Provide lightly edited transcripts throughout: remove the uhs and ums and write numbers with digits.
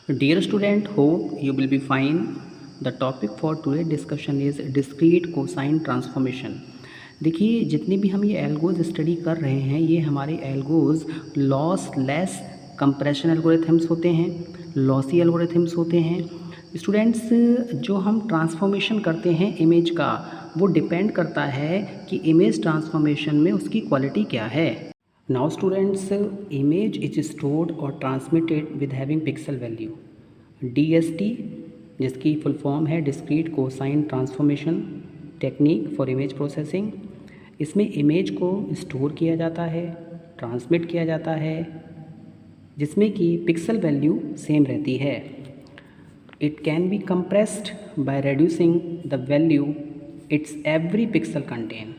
Dear student, hope you will be fine. The topic for today discussion is discrete cosine transformation. देखिए, जितने भी हम ये algos study कर रहे हैं, ये हमारे algos loss less compression algorithms होते हैं, लॉसी एल्गोरिथम्स होते हैं। स्टूडेंट्स, जो हम ट्रांसफॉर्मेशन करते हैं इमेज का, वो डिपेंड करता है कि इमेज ट्रांसफॉर्मेशन में उसकी क्वालिटी क्या है। Now students, image is stored or transmitted with having pixel value DST, जिसकी फुल फॉर्म है discrete cosine transformation technique for image processing. इसमें इमेज को स्टोर किया जाता है, ट्रांसमिट किया जाता है, जिसमें कि पिक्सल वैल्यू सेम रहती है। It can be compressed by reducing the value its every pixel content.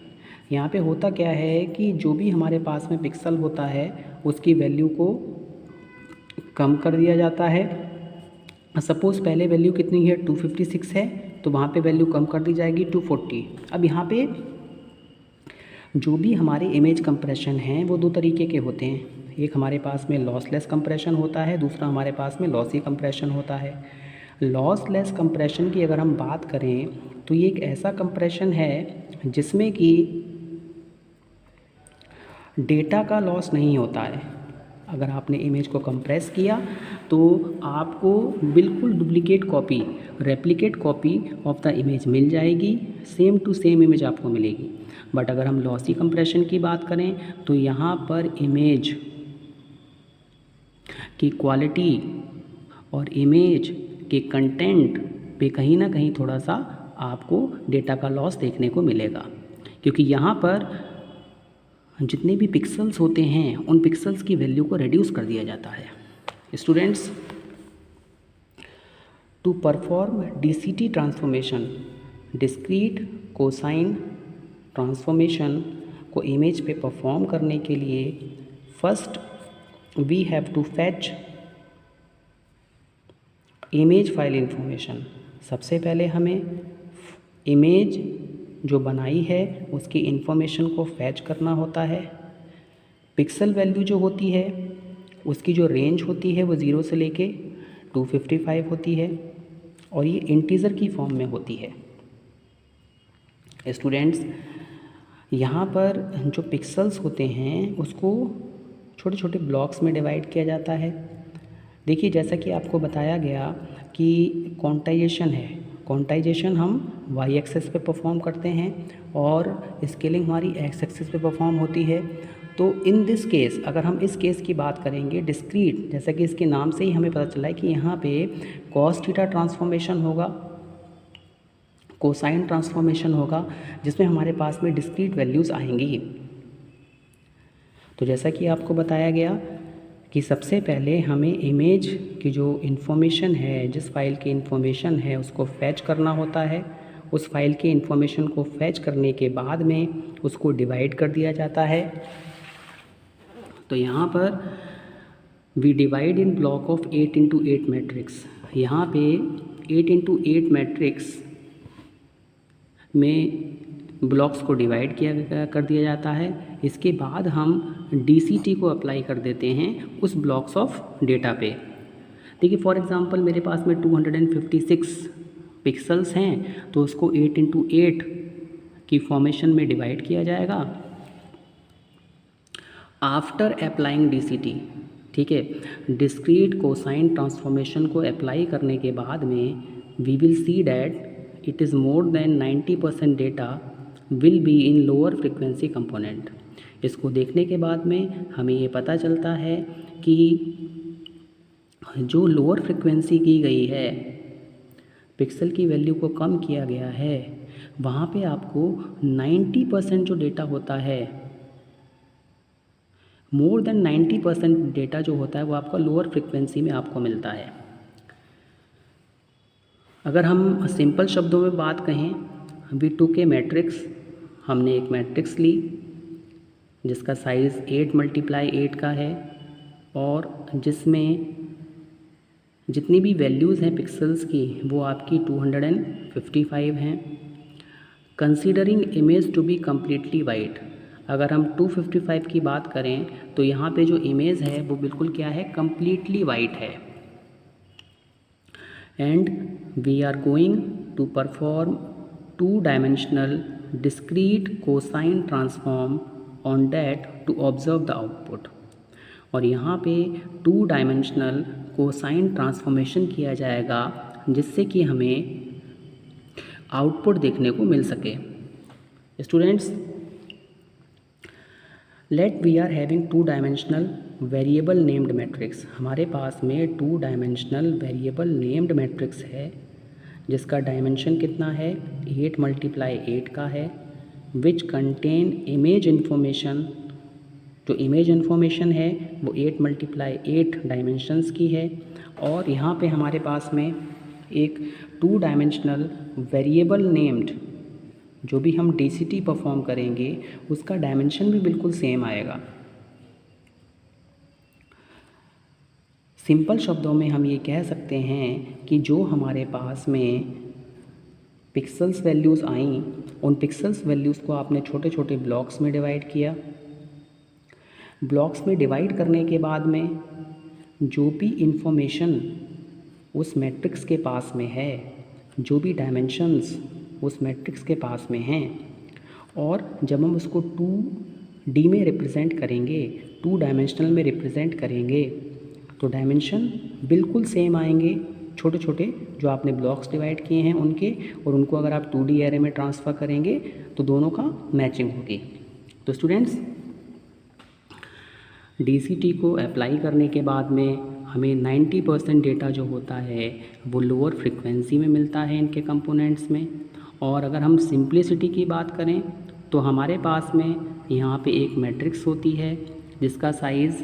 यहाँ पे होता क्या है कि जो भी हमारे पास में पिक्सल होता है उसकी वैल्यू को कम कर दिया जाता है। सपोज़ पहले वैल्यू कितनी है 256 है, तो वहाँ पे वैल्यू कम कर दी जाएगी 240। अब यहाँ पे जो भी हमारे इमेज कंप्रेशन हैं वो दो तरीके के होते हैं। एक हमारे पास में लॉसलेस कंप्रेशन होता है, दूसरा हमारे पास में लॉसी कंप्रेशन होता है। लॉसलेस कंप्रेशन की अगर हम बात करें तो ये एक ऐसा कंप्रेशन है जिसमें कि डेटा का लॉस नहीं होता है। अगर आपने इमेज को कंप्रेस किया तो आपको बिल्कुल duplicate copy, replicate copy of the image मिल जाएगी, सेम टू सेम इमेज आपको मिलेगी। बट अगर हम लॉसी कंप्रेशन की बात करें तो यहाँ पर इमेज की क्वालिटी और इमेज के कंटेंट पे कहीं ना कहीं थोड़ा सा आपको डेटा का लॉस देखने को मिलेगा, क्योंकि यहाँ पर जितने भी पिक्सल्स होते हैं उन पिक्सल्स की वैल्यू को रिड्यूस कर दिया जाता है। Students, to perform DCT transformation, discrete cosine transformation को इमेज पे परफॉर्म करने के लिए first we have to fetch image file information. सबसे पहले हमें इमेज जो बनाई है उसकी इन्फॉर्मेशन को फैच करना होता है। पिक्सल वैल्यू जो होती है उसकी जो रेंज होती है वो 0 से लेके 255 होती है और ये इंटीजर की फॉर्म में होती है। स्टूडेंट्स, यहाँ पर जो पिक्सल्स होते हैं उसको छोटे छोटे ब्लॉक्स में डिवाइड किया जाता है। देखिए, जैसा कि आपको बताया गया कि क्वांटाइजेशन है, क्वांटाइजेशन हम y एक्सेस पे परफॉर्म करते हैं और स्केलिंग हमारी x एक्सेस पे परफॉर्म होती है। तो इन दिस केस, अगर हम इस केस की बात करेंगे डिस्क्रीट, जैसा कि इसके नाम से ही हमें पता चला है कि यहाँ पे कॉस थीटा ट्रांसफॉर्मेशन होगा, कोसाइन ट्रांसफॉर्मेशन होगा, जिसमें हमारे पास में डिस्क्रीट वैल्यूज़ आएंगी। तो जैसा कि आपको बताया गया कि सबसे पहले हमें इमेज की जो इन्फॉर्मेशन है, जिस फाइल की इन्फॉर्मेशन है उसको फैच करना होता है। उस फाइल की इन्फॉर्मेशन को फैच करने के बाद में उसको डिवाइड कर दिया जाता है। तो यहाँ पर we divide in block of 8x8 matrix. यहाँ पे 8x8 मैट्रिक्स में ब्लॉक्स को डिवाइड कर दिया जाता है। इसके बाद हम DCT को अप्लाई कर देते हैं उस ब्लॉक्स ऑफ डेटा पे। देखिए, फॉर एग्जांपल मेरे पास में 256 पिक्सल्स हैं, तो उसको 8x8 की फॉर्मेशन में डिवाइड किया जाएगा आफ्टर अप्लाइंग DCT। ठीक है, डिस्क्रीट कोसाइन ट्रांसफॉर्मेशन को अप्लाई करने के बाद में we will see that it is more than 90% data will be in lower frequency component. इसको देखने के बाद में हमें ये पता चलता है कि जो लोअर फ्रिक्वेंसी की गई है, पिक्सल की वैल्यू को कम किया गया है, वहाँ पे आपको 90% जो डेटा होता है, मोर देन 90% डेटा जो होता है वो आपका लोअर फ्रिक्वेंसी में आपको मिलता है। अगर हम सिंपल शब्दों में बात कहें, वी टूक ए मैट्रिक्स, हमने एक मैट्रिक्स ली जिसका साइज़ 8x8 का है और जिसमें जितनी भी वैल्यूज़ हैं पिक्सल्स की वो आपकी 255 हैं। Considering image to be completely white, अगर हम 255 की बात करें तो यहाँ पे जो इमेज है वो बिल्कुल क्या है, कम्प्लीटली वाइट है। and we are going to perform two-dimensional discrete cosine transform on that to observe the output। और यहाँ पे टू डायमेंशनल कोसाइन ट्रांसफॉर्मेशन किया जाएगा जिससे कि हमें आउटपुट देखने को मिल सके। Students, let we are having two dimensional variable named matrix. हमारे पास में two dimensional variable named matrix है जिसका डायमेंशन कितना है 8 × 8 का है, विच कंटेन इमेज इन्फॉर्मेशन। जो इमेज इन्फॉर्मेशन है वो 8 × 8 डायमेंशंस की है। और यहाँ पे हमारे पास में एक टू डायमेंशनल वेरिएबल नेम्ड जो भी हम DCT परफॉर्म करेंगे उसका डायमेंशन भी बिल्कुल सेम आएगा। सिंपल शब्दों में हम ये कह सकते हैं कि जो हमारे पास में पिक्सल्स वैल्यूज़ आईं उन पिक्सल्स वैल्यूज़ को आपने छोटे छोटे ब्लॉक्स में डिवाइड किया। ब्लॉक्स में डिवाइड करने के बाद में जो भी इंफॉर्मेशन उस मैट्रिक्स के पास में है, जो भी डायमेंशंस उस मैट्रिक्स के पास में हैं, और जब हम उसको 2D में रिप्रेजेंट करेंगे, टू डायमेंशनल में रिप्रेजेंट करेंगे तो डायमेंशन बिल्कुल सेम आएंगे। छोटे छोटे जो आपने ब्लॉक्स डिवाइड किए हैं उनके, और उनको अगर आप 2D एरे में ट्रांसफ़र करेंगे तो दोनों का मैचिंग होगी। तो स्टूडेंट्स, DCT को अप्लाई करने के बाद में हमें 90% डेटा जो होता है वो लोअर फ्रिक्वेंसी में मिलता है इनके कंपोनेंट्स में। और अगर हम सिंप्लिसिटी की बात करें तो हमारे पास में यहाँ पे एक मैट्रिक्स होती है जिसका साइज़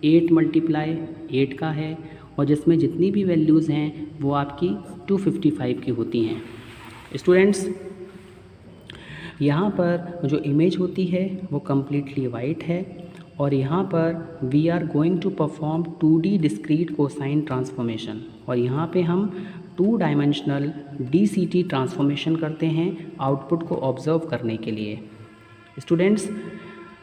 8 × 8 का है और जिसमें जितनी भी वैल्यूज़ हैं वो आपकी 255 की होती हैं। स्टूडेंट्स, यहाँ पर जो इमेज होती है वो कम्प्लीटली वाइट है और यहाँ पर we are going to perform 2D discrete cosine transformation, और यहाँ पे हम टू डायमेंशनल DCT ट्रांसफॉर्मेशन करते हैं आउटपुट को ऑब्जर्व करने के लिए। Students,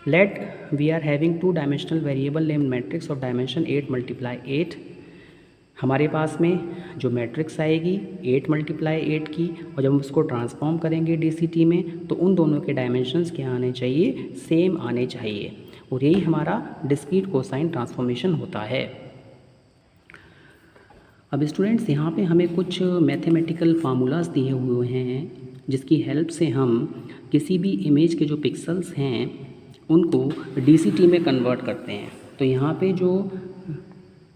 let we are having two dimensional variable named matrix of dimension 8 × 8। हमारे पास में जो मैट्रिक्स आएगी 8 × 8 की, और जब हम उसको ट्रांसफॉर्म करेंगे DCT में तो उन दोनों के डायमेंशंस क्या आने चाहिए, सेम आने चाहिए, और यही हमारा डिस्क्रीट कोसाइन ट्रांसफॉर्मेशन होता है। अब स्टूडेंट्स, यहाँ पे हमें कुछ मैथमेटिकल फार्मूलाज दिए हुए हैं जिसकी हेल्प से हम किसी भी इमेज के जो पिक्सल्स हैं उनको DCT में कन्वर्ट करते हैं। तो यहाँ पे जो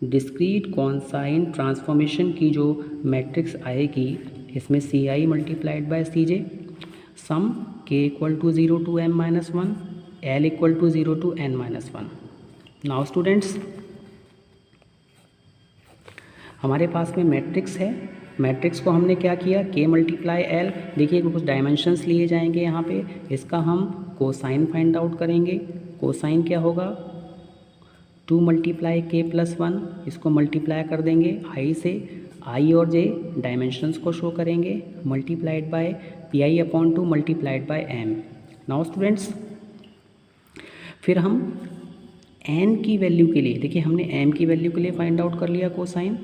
डिस्क्रीट कोसाइन ट्रांसफॉर्मेशन की जो मैट्रिक्स आएगी इसमें CI × CJ, some k = 0 to m-1, L = 0 to n-1। Now students, हमारे पास में मैट्रिक्स है। मैट्रिक्स को हमने क्या किया, k × L। देखिए कुछ डायमेंशंस लिए जाएंगे यहाँ पे, इसका हम कोसाइन फाइंड आउट करेंगे। कोसाइन क्या होगा, 2 × k + 1, इसको मल्टीप्लाई कर देंगे i से, i और j डायमेंशंस को शो करेंगे, multiplied by pi/2 multiplied by m। Now students, फिर हम n की वैल्यू के लिए, देखिए हमने m की वैल्यू के लिए फाइंड आउट कर लिया कोसाइन।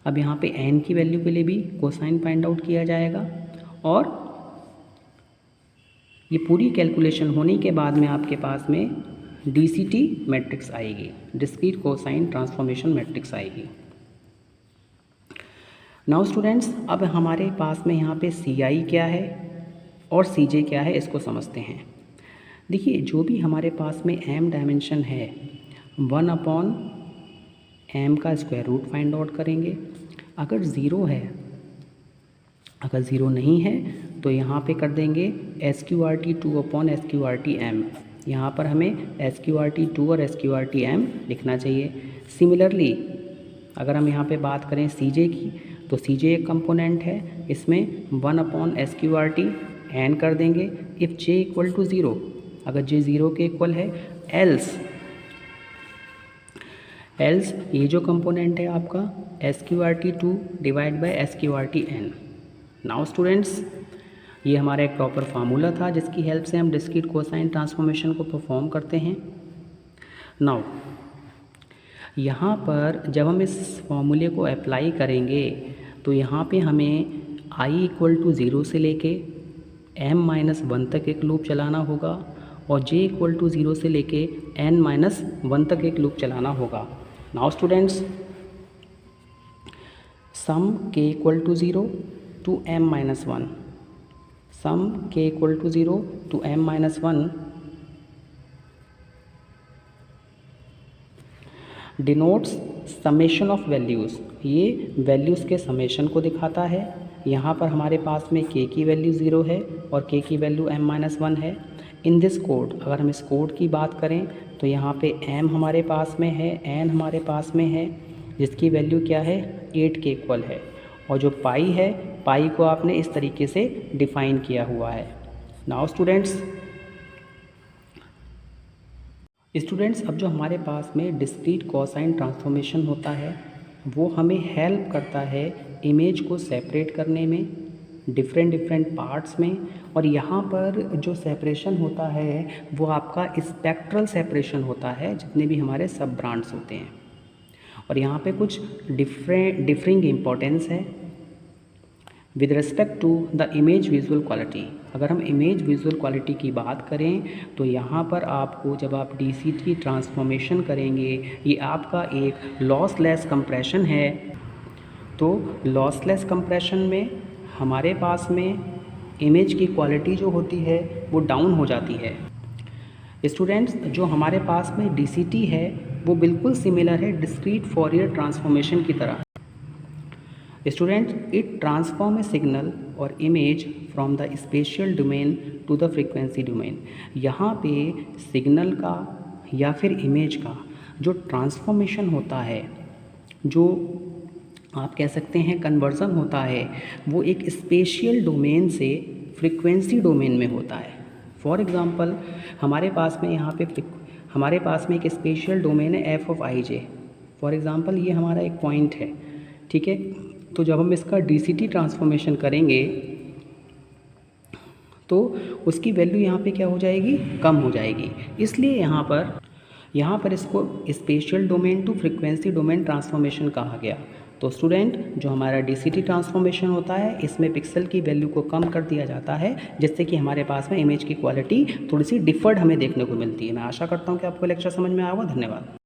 अब यहाँ पे n की वैल्यू के लिए भी कोसाइन फाइंड आउट किया जाएगा, और ये पूरी कैलकुलेशन होने के बाद में आपके पास में DCT मैट्रिक्स आएगी, डिस्क्रीट कोसाइन ट्रांसफॉर्मेशन मैट्रिक्स आएगी। नाउ स्टूडेंट्स, अब हमारे पास में यहाँ पे CI क्या है और CJ क्या है इसको समझते हैं। देखिए जो भी हमारे पास में m डायमेंशन है 1/m का स्क्वायर रूट फाइंड आउट करेंगे। अगर ज़ीरो है, अगर ज़ीरो नहीं है तो यहाँ पे कर देंगे SQRT 2/SQRT_m। यहाँ पर हमें SQRT 2 और SQRT_m लिखना चाहिए। सिमिलरली अगर हम यहाँ पे बात करें CJ की, तो CJ एक कंपोनेंट है, इसमें 1/SQRT n कर देंगे। इफ़ J = 0, अगर J 0 के इक्वल है, एल्स ये जो कंपोनेंट है आपका SQRT 2 / SQRT_n। नाउ स्टूडेंट्स, ये हमारा एक प्रॉपर फार्मूला था जिसकी हेल्प से हम डिस्क्रीट कोसाइन ट्रांसफॉर्मेशन को परफॉर्म करते हैं। नाउ यहाँ पर जब हम इस फॉर्मूले को अप्लाई करेंगे तो यहाँ पे हमें i इक्वल टू 0 से लेके m-1 तक एक लूप चलाना होगा और j इक्वल टू 0 से लेके n-1 तक एक लूप चलाना होगा। Now students, sum k equal to 0 to m-1, sum k equal to 0 to m-1 denotes summation of values, ये वैल्यूज़ के समेशन को दिखाता है। यहाँ पर हमारे पास में k की वैल्यू 0 है और k की वैल्यू m-1 है। इन दिस कोड, अगर हम इस कोड की बात करें तो यहाँ पे m हमारे पास में है, n हमारे पास में है, जिसकी वैल्यू क्या है 8 के इक्वल है, और जो पाई है, पाई को आपने इस तरीके से डिफ़ाइन किया हुआ है। नाउ स्टूडेंट्स, अब जो हमारे पास में डिस्क्रीट कोसाइन ट्रांसफॉर्मेशन होता है वो हमें हेल्प करता है इमेज को सेपरेट करने में डिफरेंट पार्ट्स में। और यहाँ पर जो सेपरेशन होता है वो आपका स्पेक्ट्रल सेपरेशन होता है, जितने भी हमारे सब ब्रांड्स होते हैं। और यहाँ पे कुछ डिफरिंग इम्पोर्टेंस है with respect to the image visual quality. अगर हम इमेज विजुअल क्वालिटी की बात करें तो यहाँ पर आपको, जब आप DCT ट्रांसफॉर्मेशन करेंगे, ये आपका एक लॉसलेस कंप्रेशन है। तो लॉसलेस कंप्रेशन में हमारे पास में इमेज की क्वालिटी जो होती है वो डाउन हो जाती है। स्टूडेंट्स, जो हमारे पास में DCT है वो बिल्कुल सिमिलर है डिस्क्रीट फॉरियर ट्रांसफॉर्मेशन की तरह। Students, it transform a signal और image from the spatial domain to the frequency domain. यहाँ पे सिग्नल का या फिर इमेज का जो ट्रांसफॉर्मेशन होता है, जो आप कह सकते हैं कन्वर्जन होता है, वो एक स्पेशियल डोमेन से फ्रीक्वेंसी डोमेन में होता है। फॉर एग्ज़ाम्पल, हमारे पास में यहाँ पे हमारे पास में एक स्पेशियल डोमेन है f of ij। For example, ये हमारा एक पॉइंट है, ठीक है। तो जब हम इसका DCT ट्रांसफॉर्मेशन करेंगे तो उसकी वैल्यू यहाँ पे क्या हो जाएगी, कम हो जाएगी। इसलिए यहाँ पर इसको spatial domain to frequency domain transformation कहा गया। तो स्टूडेंट, जो हमारा DCT ट्रांसफॉर्मेशन होता है, इसमें पिक्सल की वैल्यू को कम कर दिया जाता है, जिससे कि हमारे पास में इमेज की क्वालिटी थोड़ी सी डिफर्ड हमें देखने को मिलती है। मैं आशा करता हूँ कि आपको लेक्चर समझ में आया होगा। धन्यवाद।